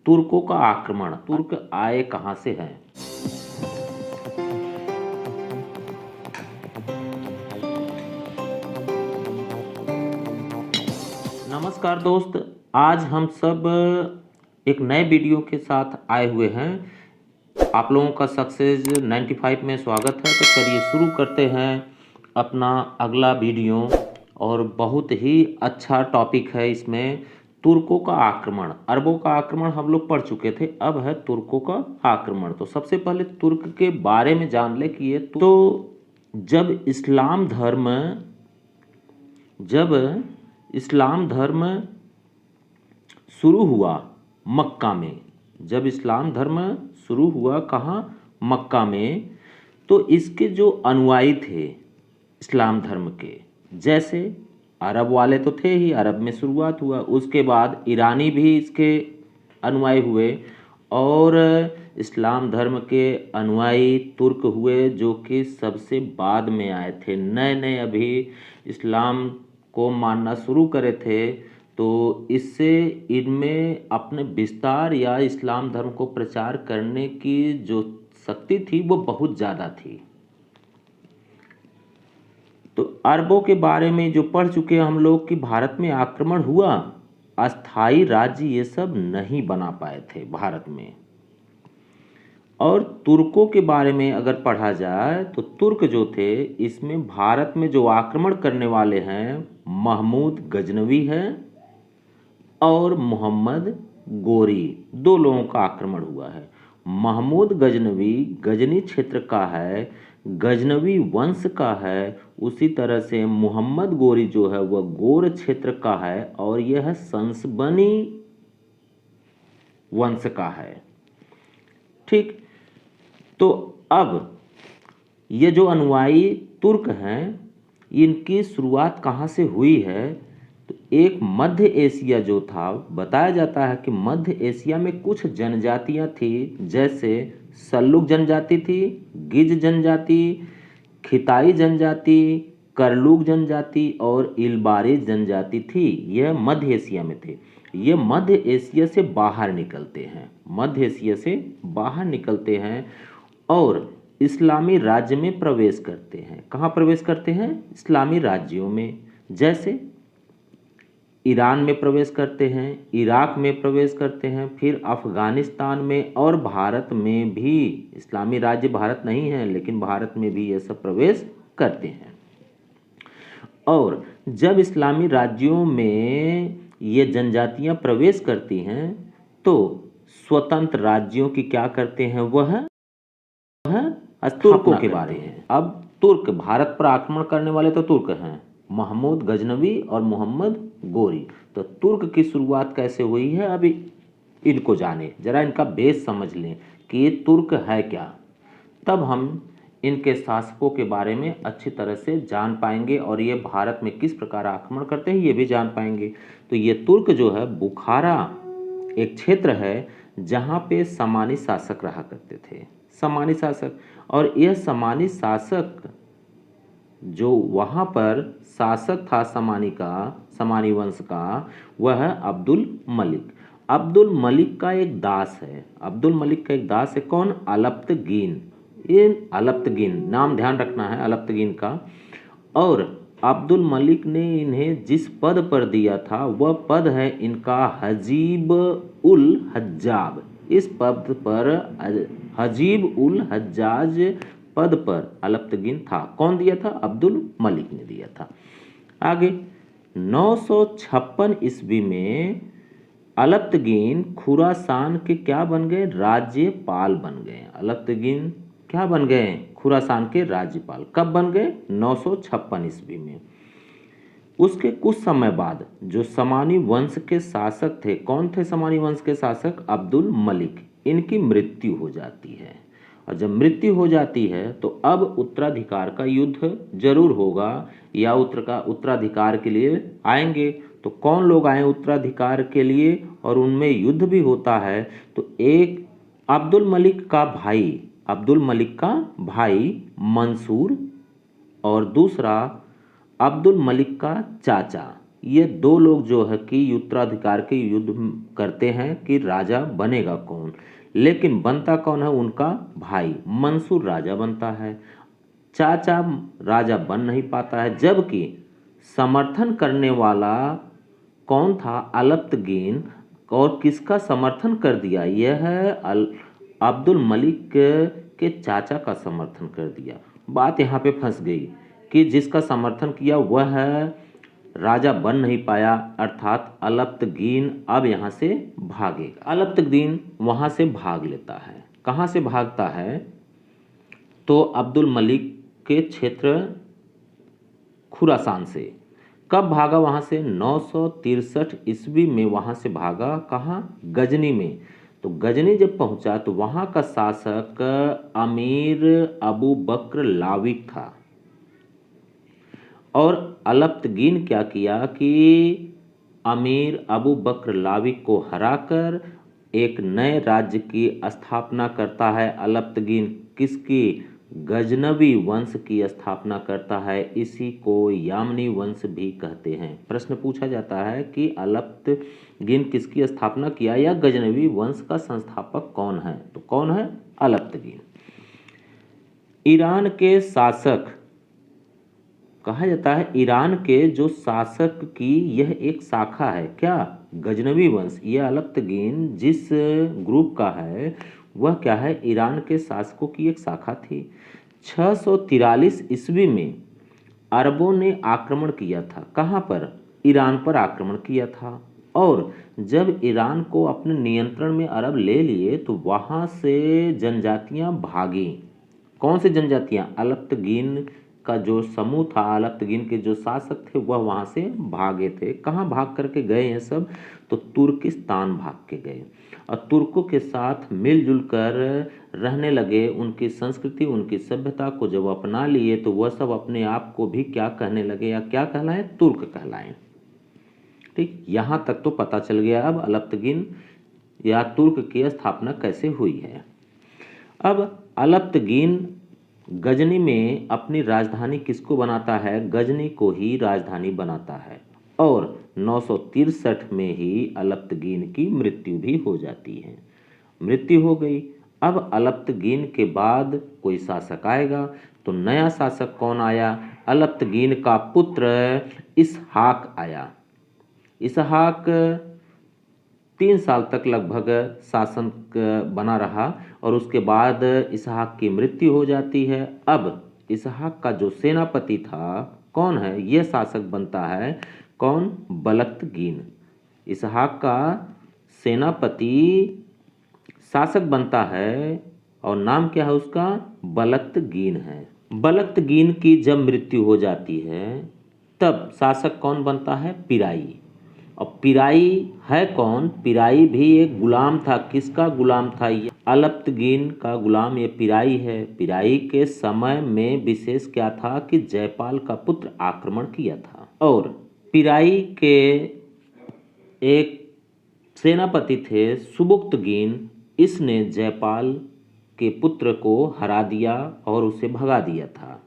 तुर्कों का आक्रमण, तुर्क आए कहाँ से हैं? नमस्कार दोस्त, आज हम सब एक नए वीडियो के साथ आए हुए हैं। आप लोगों का सक्सेस 95 में स्वागत है। तो चलिए शुरू करते हैं अपना अगला वीडियो। और बहुत ही अच्छा टॉपिक है इसमें, तुर्कों का आक्रमण। अरबों का आक्रमण हम लोग पढ़ चुके थे, अब है तुर्कों का आक्रमण। तो सबसे पहले तुर्क के बारे में जान ले कि ये तो जब इस्लाम धर्म शुरू हुआ मक्का में, जब इस्लाम धर्म शुरू हुआ कहाँ? मक्का में। तो इसके जो अनुयायी थे इस्लाम धर्म के, जैसे अरब वाले तो थे ही, अरब में शुरुआत हुआ, उसके बाद ईरानी भी इसके अनुयायी हुए, और इस्लाम धर्म के अनुयायी तुर्क हुए, जो कि सबसे बाद में आए थे। नए नए अभी इस्लाम को मानना शुरू करे थे, तो इससे इनमें अपने विस्तार या इस्लाम धर्म को प्रचार करने की जो शक्ति थी वो बहुत ज़्यादा थी। तो अरबों के बारे में जो पढ़ चुके हैं हम लोग कि भारत में आक्रमण हुआ, अस्थाई राज्य ये सब नहीं बना पाए थे भारत में। और तुर्कों के बारे में अगर पढ़ा जाए तो तुर्क जो थे, इसमें भारत में जो आक्रमण करने वाले हैं महमूद गजनवी है और मोहम्मद गोरी, दो लोगों का आक्रमण हुआ है। महमूद गजनवी गजनी क्षेत्र का है, गजनवी वंश का है। उसी तरह से मोहम्मद गोरी जो है वह गोर क्षेत्र का है, और यह है संसबनी वंश का है। ठीक, तो अब ये जो अनुयायी तुर्क हैं, इनकी शुरुआत कहाँ से हुई है? तो एक मध्य एशिया जो था, बताया जाता है कि मध्य एशिया में कुछ जनजातियां थी, जैसे सल्लुक जनजाति थी, गिज जनजाति, खिताई जनजाति, करलुक जनजाति और इलबारी जनजाति थी। यह मध्य एशिया में थे। ये मध्य एशिया से बाहर निकलते हैं, मध्य एशिया से बाहर निकलते हैं और इस्लामी राज्य में प्रवेश करते हैं। कहाँ प्रवेश करते हैं? इस्लामी राज्यों में, जैसे ईरान में प्रवेश करते हैं, इराक में प्रवेश करते हैं, फिर अफगानिस्तान में, और भारत में भी। इस्लामी राज्य भारत नहीं है, लेकिन भारत में भी ये सब प्रवेश करते हैं। और जब इस्लामी राज्यों में ये जनजातियां प्रवेश करती हैं, तो स्वतंत्र राज्यों की क्या करते हैं? वह तुर्कों के बारे में। अब तुर्क, भारत पर आक्रमण करने वाले तो तुर्क हैं, महमूद गजनवी और मोहम्मद गोरी। तो तुर्क की शुरुआत कैसे हुई है, अभी इनको जाने, जरा इनका बेस समझ लें कि ये तुर्क है क्या, तब हम इनके शासकों के बारे में अच्छी तरह से जान पाएंगे, और ये भारत में किस प्रकार आक्रमण करते हैं ये भी जान पाएंगे। तो ये तुर्क जो है, बुखारा एक क्षेत्र है जहाँ पे सामानी शासक रहा करते थे, सामानी शासक। और यह सामानी शासक जो वहाँ पर शासक था सामानी वंश का, वह है अब्दुल मलिक। अब्दुल मलिक का एक दास है, अब्दुल मलिक का एक दास है। कौन? अलप्तगीन। ये अलप्तगीन नाम ध्यान रखना है, अलप्तगीन का। और अब्दुल मलिक ने इन्हें जिस पद पर दिया था, वह पद है इनका हजीब उल हज्जाब। इस पद पर हजीब उल हज्जाज पद पर अलप्तगीन था। कौन दिया था? अब्दुल मलिक ने दिया था। आगे 956 ईस्वी में अलप्तगीन खुरासान के क्या बन गए? राज्यपाल बन गए। अलप्तगीन क्या बन गए? खुरासान के राज्यपाल। कब बन गए? 956 ईस्वी में। उसके कुछ समय बाद जो सामानी वंश के शासक थे, कौन थे सामानी वंश के शासक? अब्दुल मलिक। इनकी मृत्यु हो जाती है, और जब मृत्यु हो जाती है तो अब उत्तराधिकार का युद्ध जरूर होगा, या उत्तराधिकार के लिए आएंगे। तो कौन लोग आए उत्तराधिकार के लिए, और उनमें युद्ध भी होता है। तो एक अब्दुल मलिक का भाई मंसूर, और दूसरा अब्दुल मलिक का चाचा ये दो लोग जो है कि उत्तराधिकार के युद्ध करते हैं कि राजा बनेगा कौन, लेकिन बनता कौन है, उनका भाई मंसूर राजा बनता है। चाचा राजा बन नहीं पाता है, जबकि समर्थन करने वाला कौन था, अलप्तगीन। और किसका समर्थन कर दिया, यह है अब्दुल मलिक के चाचा का समर्थन कर दिया। बात यहाँ पे फंस गई कि जिसका समर्थन किया वह राजा बन नहीं पाया, अर्थात अलप्तगीन अब यहाँ से भागेगा। अलप्तगीन वहाँ से भाग लेता है। कहाँ से भागता है, तो अब्दुल मलिक के क्षेत्र खुरासान से। कब भागा वहाँ से, 963 ईस्वी में वहाँ से भागा। कहाँ, गजनी में। तो गजनी जब पहुँचा तो वहाँ का शासक अमीर अबू बकर लाविक था। और अलप्तगीन क्या किया कि अमीर अबू बकर लाविक को हराकर एक नए राज्य की स्थापना करता है। अलप्तगीन किसकी, गजनवी वंश की स्थापना करता है। इसी को यामनी वंश भी कहते हैं। प्रश्न पूछा जाता है कि अलप्तगीन किसकी स्थापना किया या गजनवी वंश का संस्थापक कौन है, तो कौन है, अलप्तगीन। ईरान के शासक कहा जाता है, ईरान के जो शासक की यह एक शाखा है, क्या, गजनवी वंश। यह अलप्तगीन जिस ग्रुप का है वह क्या है, ईरान के शासकों की एक शाखा थी। 643 ईस्वी में अरबों ने आक्रमण किया था। कहाँ पर, ईरान पर आक्रमण किया था। और जब ईरान को अपने नियंत्रण में अरब ले लिए तो वहाँ से जनजातियाँ भागी। कौन सी जनजातियाँ, अलप्तगीन का जो समूह था, अलप्तगीन के जो शासक थे वह वहाँ से भागे थे। कहाँ भाग करके गए हैं सब, तो तुर्किस्तान भाग के गए और तुर्कों के साथ मिलजुल कर रहने लगे। उनकी संस्कृति, उनकी सभ्यता को जब अपना लिए तो वह सब अपने आप को भी क्या कहने लगे, या क्या कहलाएं, तुर्क कहलाएं। ठीक, यहाँ तक तो पता चल गया अब अलप्तगीन या तुर्क की स्थापना कैसे हुई है। अब अलप्तगीन गजनी में अपनी राजधानी किसको बनाता है, गजनी को ही राजधानी बनाता है। और 963 में ही अलप्तगीन की मृत्यु भी हो जाती है। मृत्यु हो गई। अब अलप्तगीन के बाद कोई शासक आएगा, तो नया शासक कौन आया, अलप्तगीन का पुत्र इसहाक आया। इसहाक 3 साल तक लगभग शासन बना रहा और उसके बाद इसहाक की मृत्यु हो जाती है। अब इसहाक का जो सेनापति था कौन है, यह शासक बनता है कौन, बलख्तगीन। इसहाक का सेनापति शासक बनता है और नाम क्या है उसका, बलख्तगीन है। बलख्तगीन की जब मृत्यु हो जाती है तब शासक कौन बनता है, पिराई। और पिराई है कौन, पिराई भी एक गुलाम था। किसका गुलाम था, ये अलप्तगीन का गुलाम ये पिराई है। पिराई के समय में विशेष क्या था कि जयपाल का पुत्र आक्रमण किया था और पिराई के एक सेनापति थे सुबुक्तगीन। इसने जयपाल के पुत्र को हरा दिया और उसे भगा दिया था।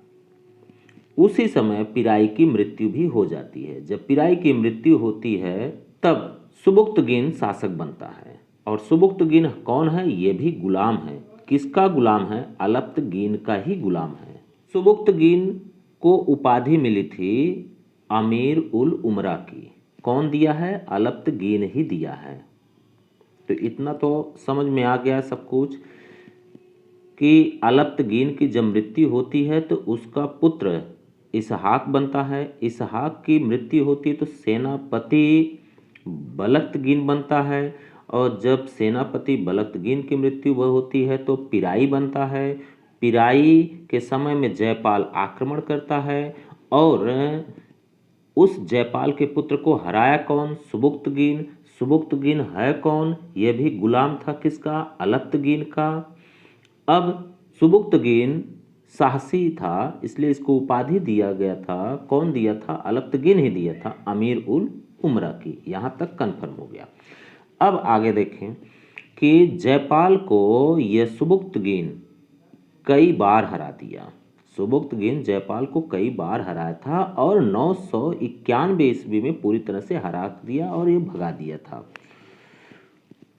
उसी समय पिराई की मृत्यु भी हो जाती है। जब पिराई की मृत्यु होती है तब सुबुक्तगीन शासक बनता है। और सुबुक्तगीन कौन है, ये भी गुलाम है। किसका गुलाम है, अलप्तगीन का ही गुलाम है। सुबुक्तगीन को उपाधि मिली थी अमीर उल उमरा की। कौन दिया है, अलप्तगीन ही दिया है। तो इतना तो समझ में आ गया सब कुछ कि अलप्तगीन की जब मृत्यु होती है तो उसका पुत्र इसहाक बनता है। इसहाक की मृत्यु होती है तो सेनापति बलख्तगीन बनता है। और जब सेनापति बलख्तगीन की मृत्यु वह होती है तो पिराई बनता है। पिराई के समय में जयपाल आक्रमण करता है और उस जयपाल के पुत्र को हराया कौन, सुबुक्तगीन। सुबुक्तगीन है कौन, यह भी गुलाम था किसका, अलप्तगीन का। अब सुबुक्तगीन साहसी था इसलिए इसको उपाधि दिया गया था। कौन दिया था, अलप्तगीन ही दिया था, अमीर उल उमरा की। यहाँ तक कन्फर्म हो गया। अब आगे देखें कि जयपाल को यह सुबुक्तगीन कई बार हरा दिया। सुबुक्तगिन जयपाल को कई बार हराया था और 991 ईस्वी में पूरी तरह से हरा दिया और ये भगा दिया था।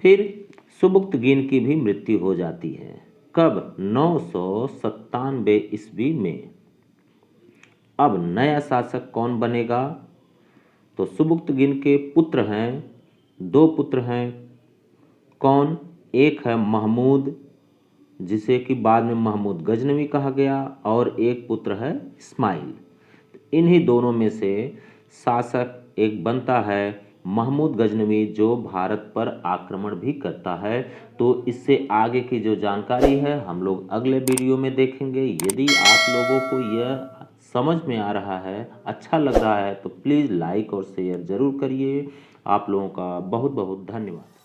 फिर सुबुक्तगिन की भी मृत्यु हो जाती है। कब? 997 ईस्वी में। अब नया शासक कौन बनेगा? तो सुबुक्तगिन के पुत्र हैं, 2 पुत्र हैं। कौन? एक है महमूद, जिसे कि बाद में महमूद गजनवी कहा गया, और एक पुत्र है इस्माइल। इन्हीं दोनों में से शासक एक बनता है महमूद गजनवी, जो भारत पर आक्रमण भी करता है। तो इससे आगे की जो जानकारी है हम लोग अगले वीडियो में देखेंगे। यदि आप लोगों को यह समझ में आ रहा है, अच्छा लग रहा है, तो प्लीज़ लाइक और शेयर ज़रूर करिए। आप लोगों का बहुत बहुत धन्यवाद।